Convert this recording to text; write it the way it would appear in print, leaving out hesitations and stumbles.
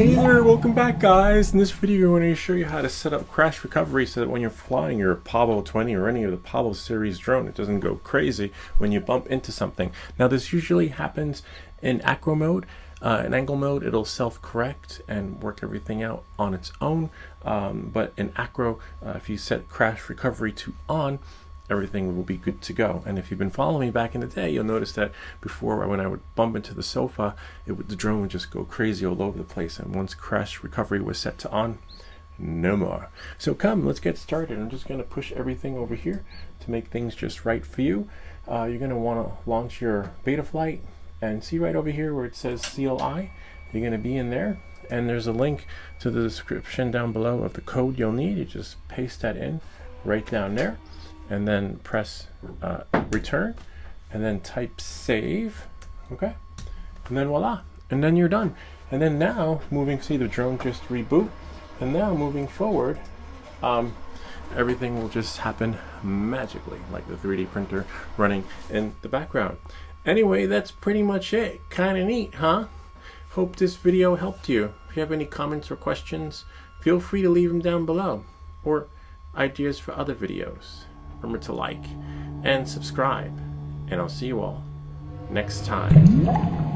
Hey there, welcome back guys. In this video I'm going to show you how to set up crash recovery so that when you're flying your Pavo20 or any of the Pavo series drone, it doesn't go crazy when you bump into something. Now this usually happens in acro mode. In angle mode it'll self-correct and work everything out on its own, but in acro, if you set crash recovery to on, everything will be good to go. And if you've been following me back in the day, you'll notice that before, when I would bump into the sofa, the drone would just go crazy all over the place. And once crash recovery was set to on, no more. So come, let's get started. I'm just going to push everything over here to make things just right for you. You're going to want to launch your beta flight, and see right over here where it says CLI. You're going to be in there, and there's a link to the description down below of the code you'll need. You just paste that in right down there, and then press return, and then type save. Okay, and then voila, and then you're done. And then now moving, see the drone just reboot, and now moving forward, everything will just happen magically, like the 3D printer running in the background. Anyway, that's pretty much it. Kind of neat, huh? Hope this video helped you. If you have any comments or questions, feel free to leave them down below, or ideas for other videos. Remember to like and subscribe, and I'll see you all next time.